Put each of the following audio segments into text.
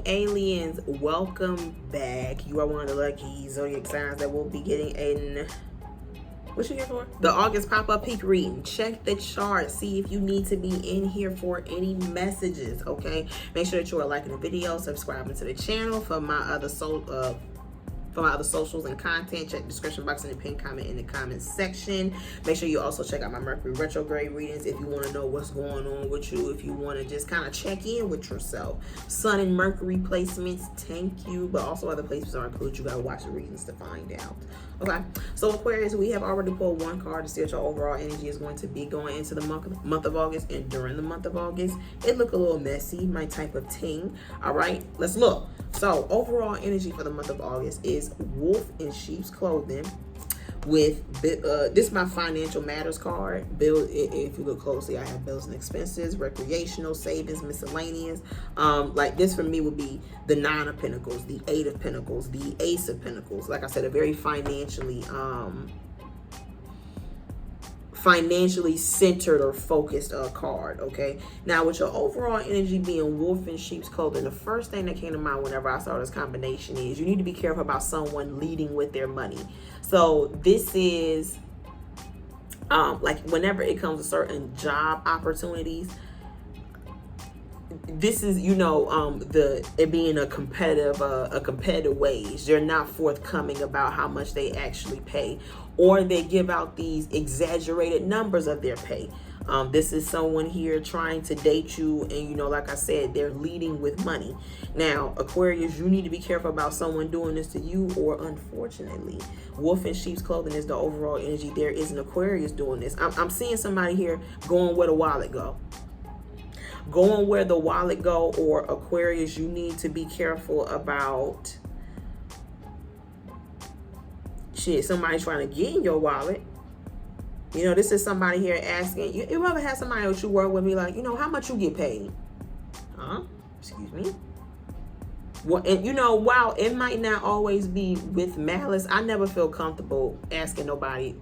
Aliens, welcome back. You are one of the lucky zodiac signs that will be getting a what you here for? The August pop-up peak reading. Check the chart. See if you need to be in here for any messages, okay? Make sure that you are liking the video, subscribing to the channel. For my other socials and content, check the description box and the pinned comment in the comments section. Make sure you also check out my Mercury retrograde readings if you want to know what's going on with you, if you want to just kind of check in with yourself. Sun and Mercury placements, thank you, but also other placements are included. You got to watch the readings to find out. Okay, so Aquarius, we have already pulled one card to see what your overall energy is going to be going into the month of August. And during the month of August, it looked a little messy, my type of ting. All right, let's look. So overall energy for the month of August is wolf in sheep's clothing with this is my financial matters card. Bill, if you look closely, I have bills and expenses, recreational, savings, miscellaneous. Like this for me would be the 9 of Pentacles, the 8 of Pentacles, the Ace of Pentacles. Like I said, a very financially centered or focused card. Okay, now with your overall energy being wolf in sheep's clothing, the first thing that came to mind whenever I saw this combination is you need to be careful about someone leading with their money. So this is like whenever it comes to certain job opportunities, this is, you know, it being a competitive wage. They're not forthcoming about how much they actually pay, or they give out these exaggerated numbers of their pay. This is someone here trying to date you, and you know, like I said, they're leading with money. Now, Aquarius, you need to be careful about someone doing this to you, or unfortunately, wolf in sheep's clothing is the overall energy. There is an Aquarius doing this. I'm seeing somebody here going where the wallet go. Going where the wallet go, or Aquarius, you need to be careful about somebody trying to get in your wallet. You know, this is somebody here asking you. You ever have somebody that you work with be like, you know, how much you get paid? Huh? Excuse me. Well, and you know, while it might not always be with malice, I never feel comfortable asking nobody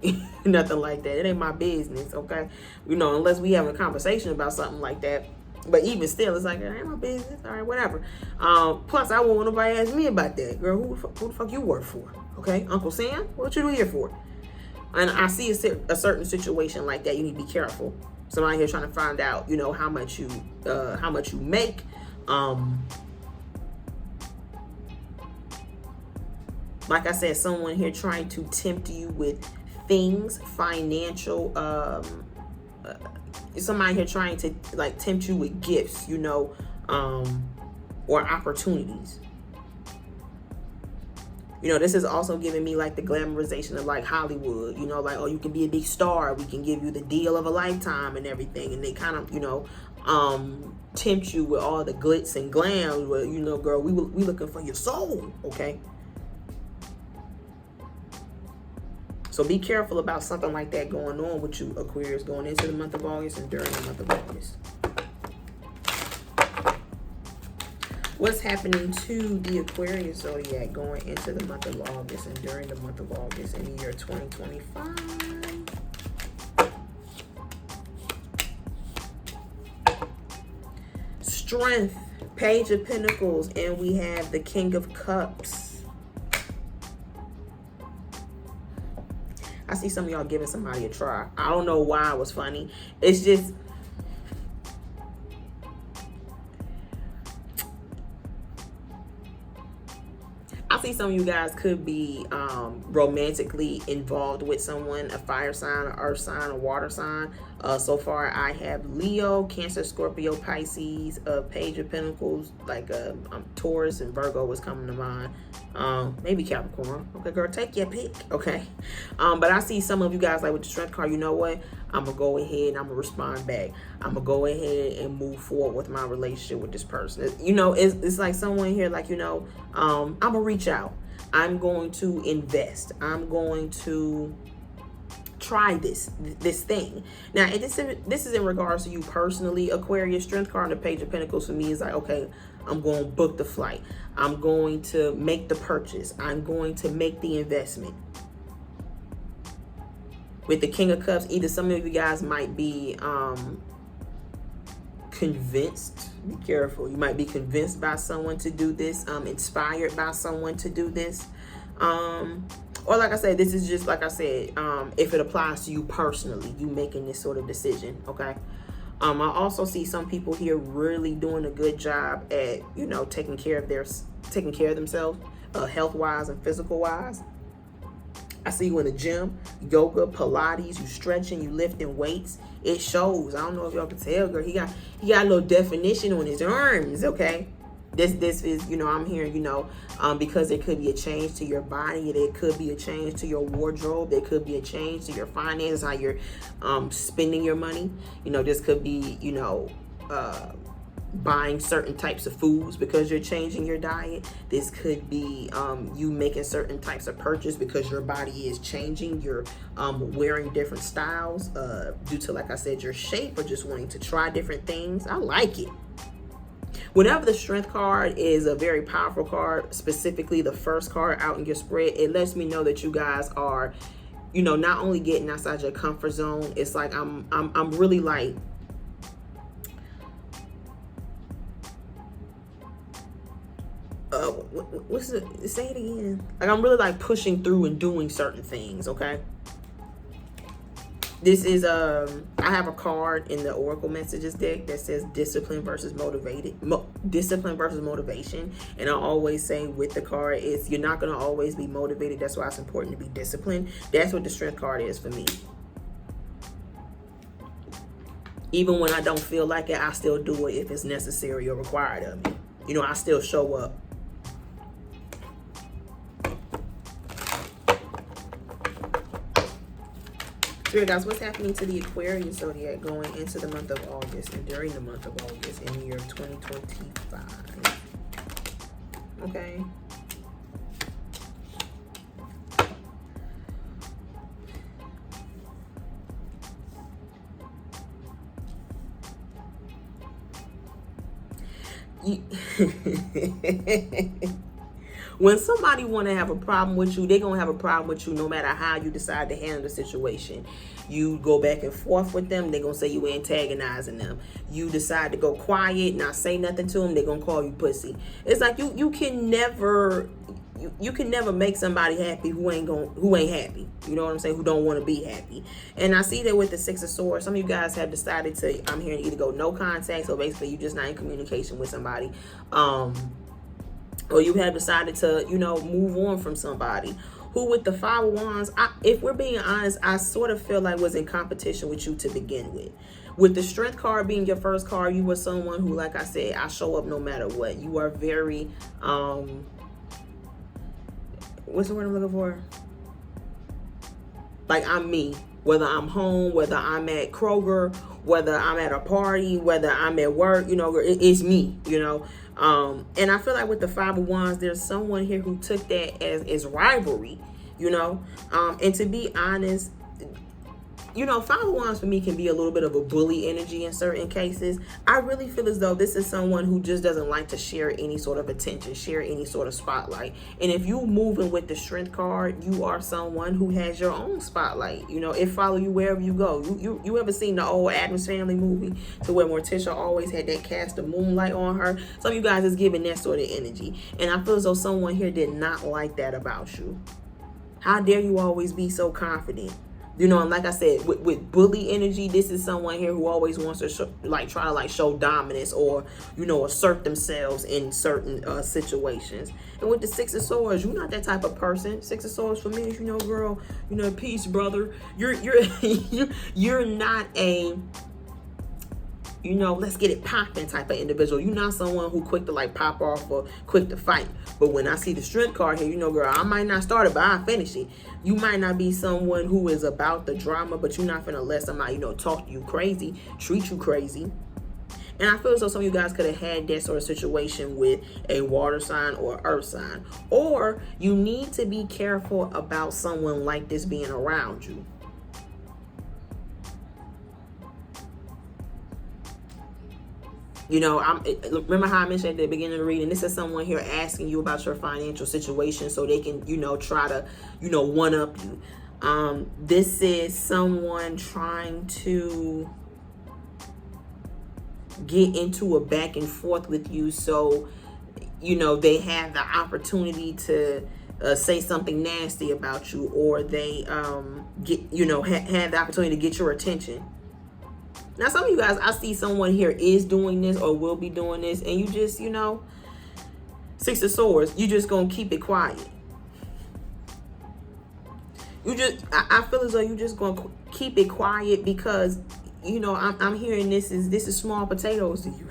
nothing like that. It ain't my business, okay? You know, unless we have a conversation about something like that. But even still, it's like, it ain't my business. All right, whatever. Plus, I won't want nobody ask me about that. Girl, who the fuck you work for? Okay, Uncle Sam, what you do here for? And I see a certain situation like that. You need to be careful. Somebody here trying to find out, you know, how much you make. Like I said, someone here trying to tempt you with things, financial. Somebody here trying to like tempt you with gifts, you know, or opportunities. You know, this is also giving me like the glamorization of like Hollywood, you know, like, oh, you can be a big star. We can give you the deal of a lifetime and everything. And they kind of, you know, tempt you with all the glitz and glam. Well, you know, girl, we looking for your soul, okay? So be careful about something like that going on with you, Aquarius, going into the month of August and during the month of August. What's happening to the Aquarius zodiac going into the month of August and during the month of August in the year 2025? Strength, Page of Pentacles, and we have the King of Cups. I see some of y'all giving somebody a try. I don't know why it was funny. It's just, I see some of you guys could be romantically involved with someone, a fire sign, an earth sign, a water sign. So far, I have Leo, Cancer, Scorpio, Pisces, Page of Pentacles, like Taurus and Virgo was coming to mind. Maybe Capricorn. Okay, girl, take your pick. Okay. But I see some of you guys like with the Strength card, you know what? I'm going to go ahead and I'm going to respond back. I'm going to go ahead and move forward with my relationship with this person. You know, it's like someone here, like, you know, I'm going to reach out. I'm going to invest. I'm going to try this thing. Now, this is in regards to you personally, Aquarius. Strength card and the Page of Pentacles for me is like, okay, I'm going to book the flight. I'm going to make the purchase. I'm going to make the investment. With the King of Cups, either some of you guys might be convinced. Be careful. You might be convinced by someone to do this, inspired by someone to do this. Or like I said, this is just like I said, if it applies to you personally, you making this sort of decision, okay? I also see some people here really doing a good job at, you know, taking care of themselves, health-wise and physical-wise. I see you in the gym, yoga, Pilates, you stretching, you lifting weights. It shows. I don't know if y'all can tell, girl. He got a little definition on his arms, okay? This is, you know, I'm hearing, you know, because it could be a change to your body. It could be a change to your wardrobe. It could be a change to your finances, how you're spending your money. You know, this could be, you know, buying certain types of foods because you're changing your diet. This could be you making certain types of purchase because your body is changing. You're wearing different styles due to, like I said, your shape, or just wanting to try different things. I like it. Whenever the strength card is a very powerful card, specifically the first card out in your spread, it lets me know that you guys are, you know, not only getting outside your comfort zone. It's like I'm really like, what's it? Say it again. Like, I'm really like pushing through and doing certain things. Okay. This is I have a card in the Oracle Messages deck that says discipline versus motivation. And I always say with the card is you're not going to always be motivated. That's why it's important to be disciplined. That's what the strength card is for me. Even when I don't feel like it, I still do it if it's necessary or required of me. You know, I still show up. Spirit guys, what's happening to the Aquarius zodiac going into the month of August and during the month of August in the year of 2025? Okay. When somebody want to have a problem with you, they're going to have a problem with you no matter how you decide to handle the situation. You go back and forth with them, they're going to say you antagonizing them. You decide to go quiet, not say nothing to them, they're going to call you pussy. It's like you can never make somebody happy who ain't happy. You know what I'm saying? Who don't want to be happy. And I see that with the Six of Swords. Some of you guys have decided to, I'm hearing, either go no contact, so basically you're just not in communication with somebody. Or you have decided to, you know, move on from somebody who, with the Five of Wands, if we're being honest, I sort of feel like was in competition with you to begin with. With the Strength card being your first card, you were someone who, like I said, I show up no matter what. You are very, what's the word I'm looking for? Like, I'm me. Whether I'm home, whether I'm at Kroger, whether I'm at a party, whether I'm at work, you know, it's me, you know. And I feel like with the Five of Wands, there's someone here who took that as rivalry, you know. And to be honest, you know, Five of Wands for me can be a little bit of a bully energy in certain cases. I really feel as though this is someone who just doesn't like to share any sort of attention, share any sort of spotlight. And if you moving with the Strength card, you are someone who has your own spotlight. You know, it follow you wherever you go. You ever seen the old Addams Family movie to where Morticia always had that cast of moonlight on her? Some of you guys is giving that sort of energy. And I feel as though someone here did not like that about you. How dare you always be so confident? You know, and like I said, with bully energy, this is someone here who always wants to try to show dominance or, you know, assert themselves in certain situations. And with the Six of Swords, you're not that type of person. Six of Swords for me is, you know, girl, you know, peace, brother. You're not a, you know, let's get it popping type of individual. You're not someone who quick to pop off or quick to fight. But when I see the Strength card here, you know, girl, I might not start it, but I'll finish it. You might not be someone who is about the drama, but you're not finna let somebody, you know, talk to you crazy, treat you crazy. And I feel as though some of you guys could have had that sort of situation with a water sign or earth sign. Or you need to be careful about someone like this being around you. You know, remember how I mentioned at the beginning of the reading, this is someone here asking you about your financial situation so they can, you know, try to, you know, one-up you. This is someone trying to get into a back and forth with you, so you know they have the opportunity to say something nasty about you, or they get, you know, have the opportunity to get your attention. Now, some of you guys, I see someone here is doing this or will be doing this, and you just, you know, Six of Swords, you just gonna keep it quiet. You just, I feel as though you just gonna keep it quiet because, you know, I'm hearing this is small potatoes to you.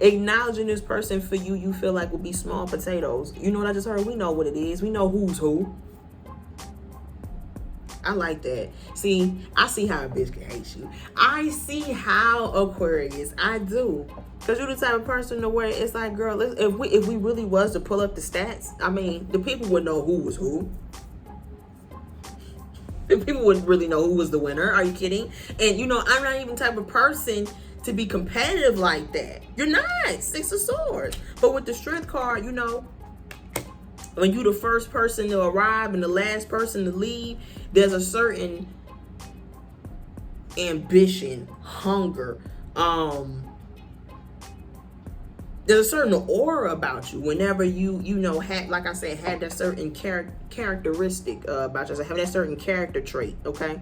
Acknowledging this person for you, you feel like will be small potatoes. You know what I just heard? We know what it is. We know who's who. I like that. See, I see how a bitch can hate you. I see how, Aquarius, I do. Because you're the type of person to where it's like, girl, if we really was to pull up the stats, I mean, the people would know who was who. The people wouldn't really know who was the winner. Are you kidding? And, you know, I'm not even the type of person to be competitive like that. You're not. Six of Swords. But with the Strength card, you know, when you the first person to arrive and the last person to leave, there's a certain ambition, hunger, there's a certain aura about you whenever you know, had, like I said, had that certain characteristic about you, have that certain character trait, okay?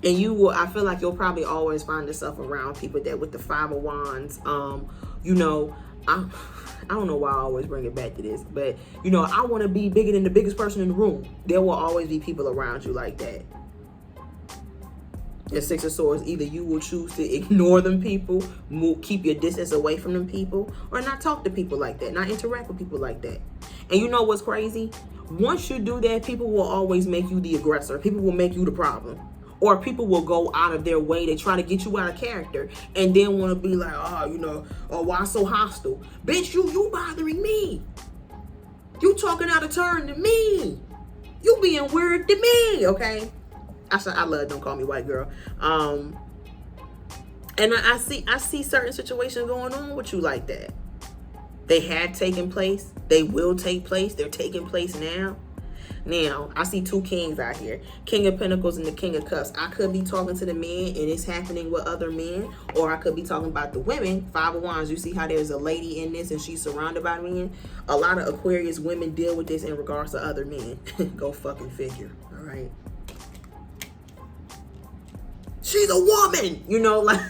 And you will, I feel like you'll probably always find yourself around people that with the Five of Wands, you know, I don't know why I always bring it back to this, but, you know, I want to be bigger than the biggest person in the room. There will always be people around you like that. The Six of Swords, either you will choose to ignore them people, keep your distance away from them people, or not talk to people like that, not interact with people like that. And you know what's crazy? Once you do that, people will always make you the aggressor. People will make you the problem. Or people will go out of their way to try to get you out of character and then want to be like, oh, you know, oh, why so hostile? Bitch, you bothering me. You talking out of turn to me. You being weird to me, okay? I love Don't Call Me White Girl. And I see certain situations going on with you like that. They had taken place. They will take place. They're taking place now. Now, I see two kings out here. King of Pentacles and the King of Cups. I could be talking to the men and it's happening with other men. Or I could be talking about the women. Five of Wands. You see how there's a lady in this and she's surrounded by men. A lot of Aquarius women deal with this in regards to other men. Go fucking figure. All right. She's a woman. You know, like...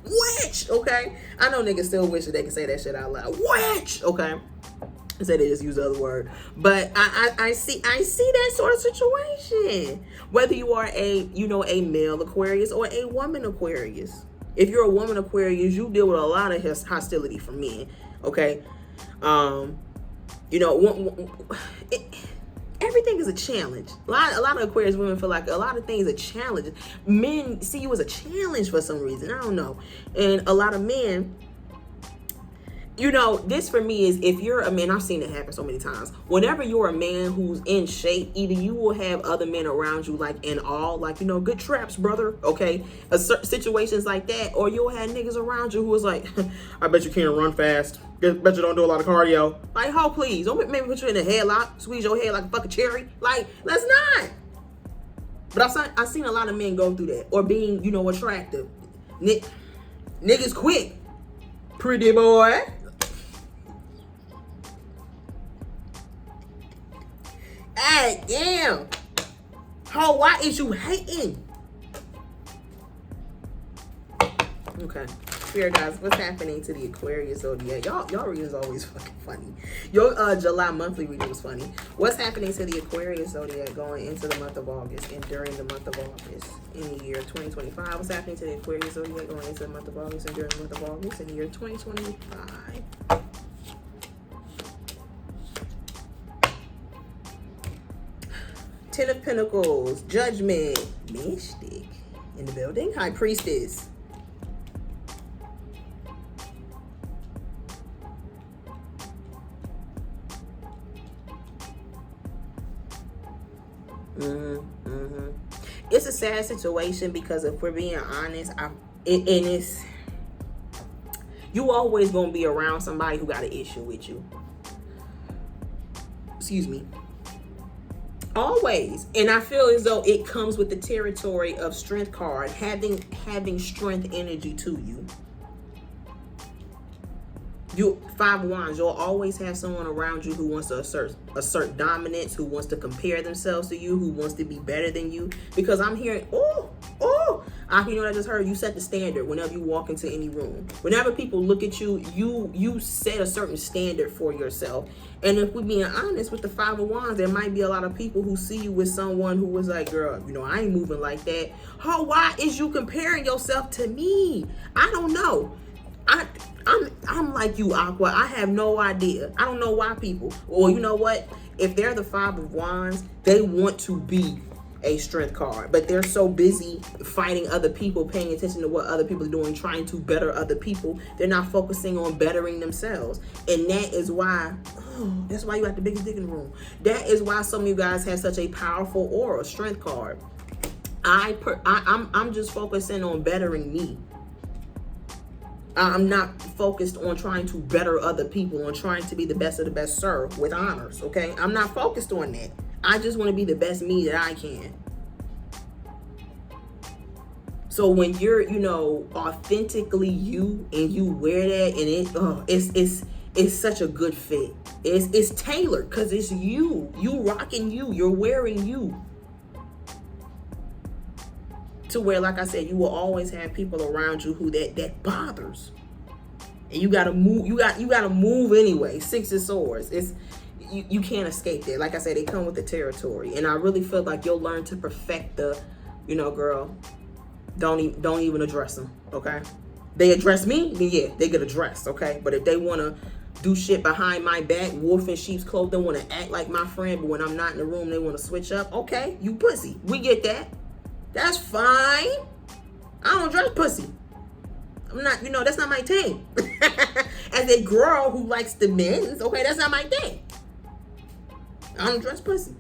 Witch. Okay. I know niggas still wish that they could say that shit out loud. Witch. Okay. Say they just use the other word, but I see that sort of situation. Whether you are a male Aquarius or a woman Aquarius. If you're a woman Aquarius, you deal with a lot of hostility from men. Okay, you know, everything is a challenge. A lot of Aquarius women feel like a lot of things are challenges. Men see you as a challenge for some reason. I don't know, and a lot of men. You know, this for me is, if you're a man, I've seen it happen so many times. Whenever you're a man who's in shape, either you will have other men around you, like in all, like, you know, good traps, brother, okay? Situations like that, or you'll have niggas around you who is like, I bet you can't run fast. Bet you don't do a lot of cardio. Like, oh, please, don't maybe put you in a headlock, squeeze your head like a fucking cherry. Like, let's not. But I've seen a lot of men go through that, or being, you know, attractive. Niggas quick. Pretty boy. Hey, damn. Oh, why is you hating? Okay. Spirit guys, what's happening to the Aquarius zodiac? Y'all readings always fucking funny. Your July monthly reading was funny. What's happening to the Aquarius zodiac going into the month of August and during the month of August in the year 2025? What's happening to the Aquarius zodiac going into the month of August and during the month of August in the year 2025? Ten of Pentacles, Judgment, Mystic in the building, High Priestess. It's a sad situation because if we're being honest, you always gonna be around somebody who got an issue with you. Excuse me. Always. And I feel as though it comes with the territory of strength card, having strength energy to you. You, Five of Wands, you'll always have someone around you who wants to assert dominance, who wants to compare themselves to you, who wants to be better than you. Because I'm hearing, you know what I just heard? You set the standard whenever you walk into any room. Whenever people look at you, you set a certain standard for yourself. And if we're being honest with the Five of Wands, there might be a lot of people who see you with someone who was like, girl, you know, I ain't moving like that. Oh, why is you comparing yourself to me? I don't know. I'm like you, Aqua. I have no idea. I don't know why people, or you know what? If they're the Five of Wands, they want to be a strength card, but they're so busy fighting other people, paying attention to what other people are doing, trying to better other people. They're not focusing on bettering themselves. And that is why, that's why you got the biggest dick in the room. That is why some of you guys have such a powerful aura, strength card. I'm just focusing on bettering me. I'm not focused on trying to better other people, on trying to be the best of the best, sir, with honors, okay? I'm not focused on that. I just want to be the best me that I can. So when you're, you know, authentically you and you wear that and it's such a good fit. It's tailored because it's you. You rocking you. You're wearing you. To where, like I said, you will always have people around you who that bothers, and you gotta move. You gotta move anyway. Six of Swords. You can't escape that. Like I said, they come with the territory, and I really feel like you'll learn to perfect the, you know, girl. Don't even address them. Okay, they address me, then yeah, they get addressed. Okay, but if they wanna do shit behind my back, wolf in sheep's clothing, wanna act like my friend, but when I'm not in the room, they wanna switch up. Okay, you pussy. We get that. That's fine. I don't dress pussy. I'm not, you know, that's not my thing. As a girl who likes the men's, okay, that's not my thing. I don't dress pussy.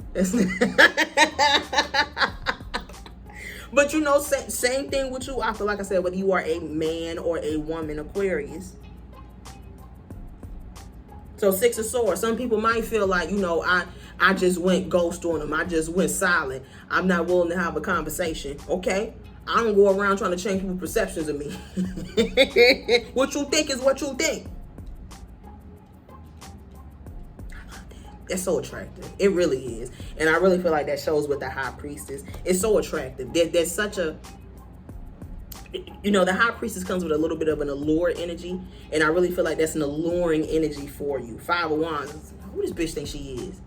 But you know, same thing with you. I feel like I said, whether you are a man or a woman, Aquarius. So Six of Swords. Some people might feel like, you know, I just went ghost on them. I just went silent. I'm not willing to have a conversation. Okay? I don't go around trying to change people's perceptions of me. What you think is what you think. I love that. That's so attractive. It really is. And I really feel like that shows with the High Priestess. It's so attractive. There's such a, you know, the High Priestess comes with a little bit of an allure energy. And I really feel like that's an alluring energy for you. Five of Wands. Who this bitch think she is?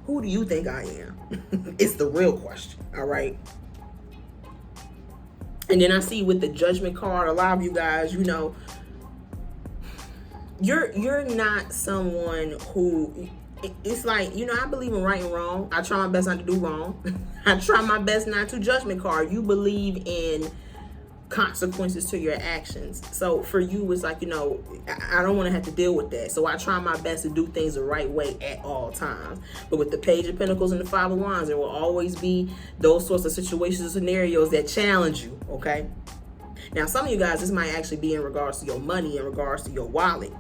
Who do you think I am? It's the real question, all right? And then I see with the Judgment card, a lot of you guys, you know, you're not someone who, it's like, you know, I believe in right and wrong. I try my best not to do wrong. I try my best not to. Judgment card, you believe in consequences to your actions. So for you, it's like, you know, I don't want to have to deal with that. So I try my best to do things the right way at all times. But with the Page of Pentacles and the Five of Wands, there will always be those sorts of situations and scenarios that challenge you, okay? Now, some of you guys, this might actually be in regards to your money, in regards to your wallet.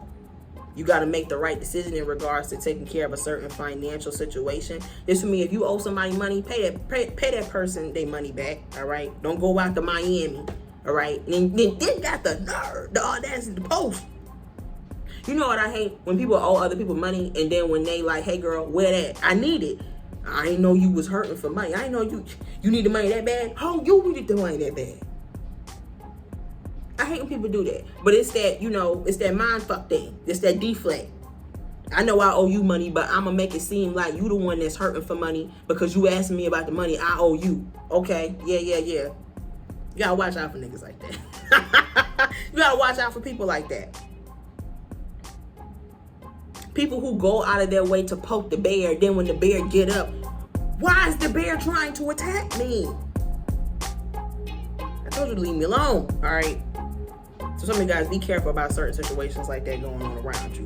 You got to make the right decision in regards to taking care of a certain financial situation. This for me, if you owe somebody money, pay that person their money back, all right? Don't go out to Miami. All right, then got the nerve, the audacity to post. You know what I hate? When people owe other people money, and then when they like, hey girl, where that? I need it. I didn't know you was hurting for money. I didn't know you need the money that bad. Oh, you needed the money that bad. I hate when people do that. But it's that, you know, it's that mind fuck thing. It's that deflect. I know I owe you money, but I'm gonna make it seem like you the one that's hurting for money because you asking me about the money I owe you. Okay, yeah. You gotta watch out for niggas like that. You gotta watch out for people like that. People who go out of their way to poke the bear, then when the bear get up, why is the bear trying to attack me? I told you to leave me alone, all right? So some of you guys, be careful about certain situations like that going on around you.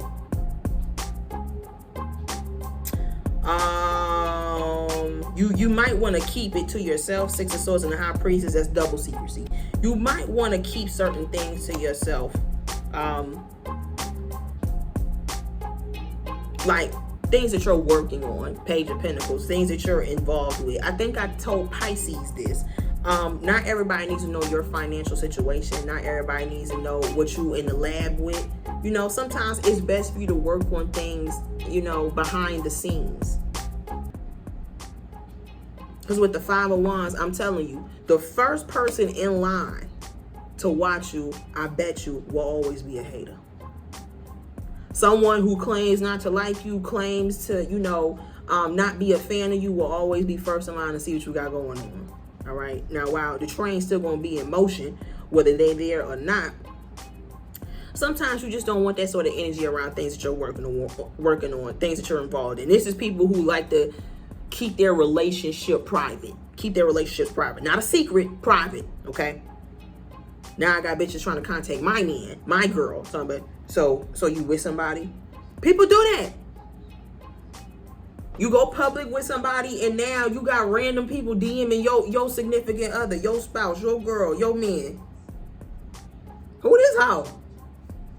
You might want to keep it to yourself. Six of Swords and the High Priestess, that's double secrecy. You might want to keep certain things to yourself. Like things that you're working on. Page of Pentacles, things that you're involved with. I think I told Pisces this. Not everybody needs to know your financial situation. Not everybody needs to know what you in the lab with. You know, sometimes it's best for you to work on things, you know, behind the scenes. Because with the Five of Wands, I'm telling you, the first person in line to watch you, I bet you, will always be a hater. Someone who claims not to like you, claims to, you know, not be a fan of you, will always be first in line to see what you got going on. All right. Now, while the train's still going to be in motion, whether they're there or not, sometimes you just don't want that sort of energy around things that you're working on, things that you're involved in. This is people who like to keep their relationship private. Keep their relationships private. Not a secret, private. Okay. Now I got bitches trying to contact my man, my girl. Somebody. So you with somebody? People do that. You go public with somebody and now you got random people DMing your significant other, your spouse, your girl, your man. Who this hoe?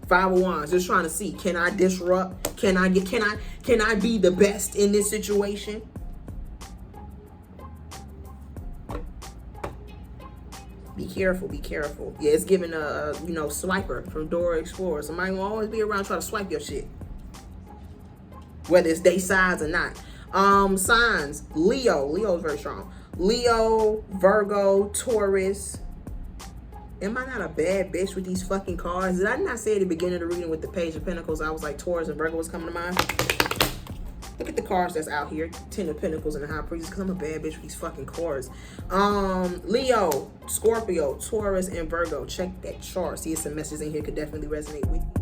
Five of Wands, just trying to see, can I disrupt? Can I be the best in this situation? Be careful, be careful. Yeah, it's giving a, you know, swiper from Dora Explorer. Somebody will always be around trying to swipe your shit, whether it's their size or not. Signs, Leo is very strong. Leo, Virgo, Taurus. Am I not a bad bitch with these fucking cards? Did I not say at the beginning of the reading with the Page of Pentacles, I was like Taurus and Virgo was coming to mind? Look at the cards that's out here. Ten of Pentacles and the High Priestess, because I'm a bad bitch with these fucking cards. Leo, Scorpio, Taurus, and Virgo. Check that chart. See, some messages in here could definitely resonate with you.